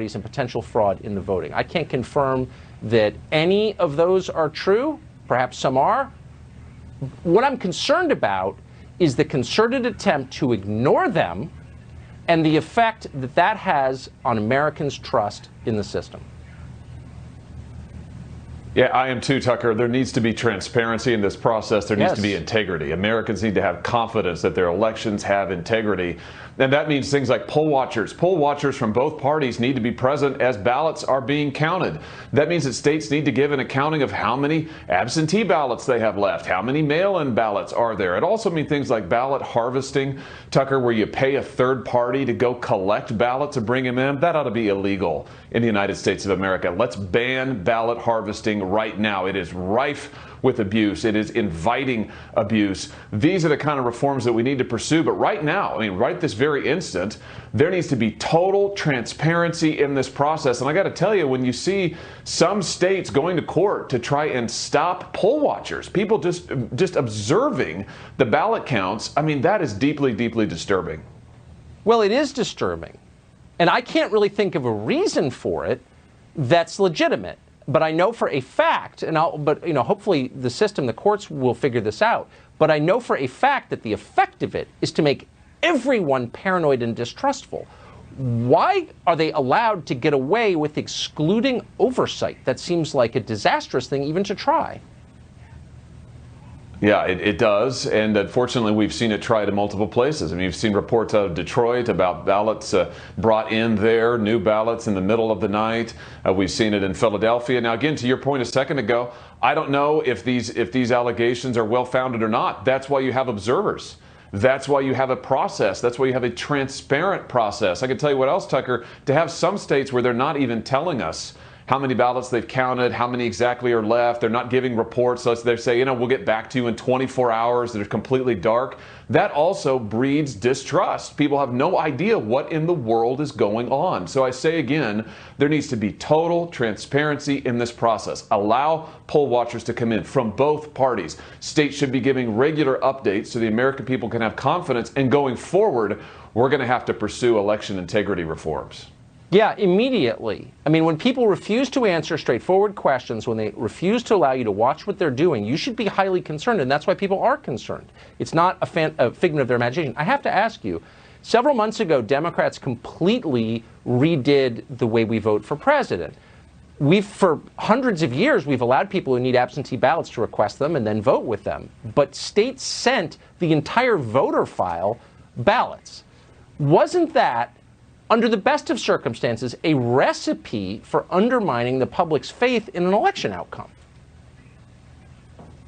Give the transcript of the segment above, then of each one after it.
and potential fraud in the voting. I can't confirm that any of those are true. Perhaps some are. What I'm concerned about is the concerted attempt to ignore them and the effect that that has on Americans' trust in the system. Yeah, I am too, Tucker. There needs to be transparency in this process. There needs to be integrity. Americans need to have confidence that their elections have integrity. And that means things like poll watchers. Poll watchers from both parties need to be present as ballots are being counted. That means that states need to give an accounting of how many absentee ballots they have left, how many mail-in ballots are there. It also means things like ballot harvesting, Tucker, where you pay a third party to go collect ballots and bring them in. That ought to be illegal in the United States of America. Let's ban ballot harvesting right now. It is rife with abuse. It is inviting abuse. These are the kind of reforms that we need to pursue. But right now, I mean, right this very instant, there needs to be total transparency in this process. And I got to tell you, when you see some states going to court to try and stop poll watchers, people just observing the ballot counts, I mean, that is deeply, deeply disturbing. Well, it is disturbing. And I can't really think of a reason for it that's legitimate. But I know for a fact, hopefully the system, the courts will figure this out. But I know for a fact that the effect of it is to make everyone paranoid and distrustful. Why are they allowed to get away with excluding oversight? That seems like a disastrous thing even to try. Yeah, it does, and unfortunately we've seen it tried in multiple places. I mean, you've seen reports out of Detroit about ballots brought in there, new ballots in the middle of the night. We've seen it in Philadelphia. Now, again, to your point a second ago, I don't know if these allegations are well-founded or not. That's why you have observers. That's why you have a process. That's why you have a transparent process. I can tell you what else, Tucker, to have some states where they're not even telling us how many ballots they've counted, how many exactly are left. They're not giving reports. So they say, we'll get back to you in 24 hours. They're completely dark. That also breeds distrust. People have no idea what in the world is going on. So I say again, there needs to be total transparency in this process. Allow poll watchers to come in from both parties. States should be giving regular updates so the American people can have confidence. And going forward, we're going to have to pursue election integrity reforms. Yeah, immediately. I mean, when people refuse to answer straightforward questions, when they refuse to allow you to watch what they're doing, you should be highly concerned, and that's why people are concerned. It's not a figment of their imagination. I have to ask you, several months ago, Democrats completely redid the way we vote for president. For hundreds of years, we've allowed people who need absentee ballots to request them and then vote with them. But states sent the entire voter file ballots. Wasn't that, under the best of circumstances, a recipe for undermining the public's faith in an election outcome?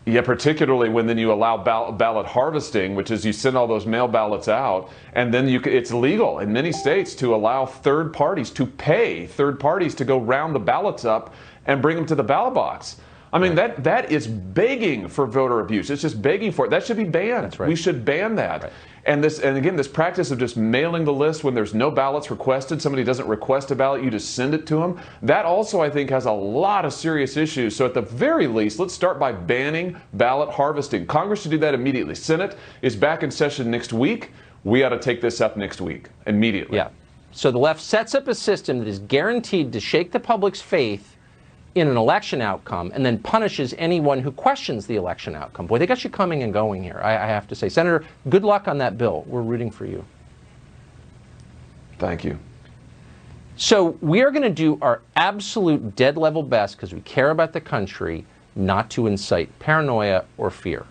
Yeah, particularly when then you allow ballot harvesting, which is you send all those mail ballots out, and then it's legal in many states to allow third parties to pay third parties to go round the ballots up and bring them to the ballot box. I mean, that is begging for voter abuse. It's just begging for it. That should be banned. That's right. We should ban that. Right. And again, this practice of just mailing the list when there's no ballots requested, somebody doesn't request a ballot, you just send it to them. That also, I think, has a lot of serious issues. So at the very least, let's start by banning ballot harvesting. Congress should do that immediately. Senate is back in session next week. We ought to take this up next week, immediately. Yeah. So the left sets up a system that is guaranteed to shake the public's faith in an election outcome and then punishes anyone who questions the election outcome. Boy, they got you coming and going here, I have to say. Senator, good luck on that bill. We're rooting for you. Thank you. So we are going to do our absolute dead level best, because we care about the country, not to incite paranoia or fear.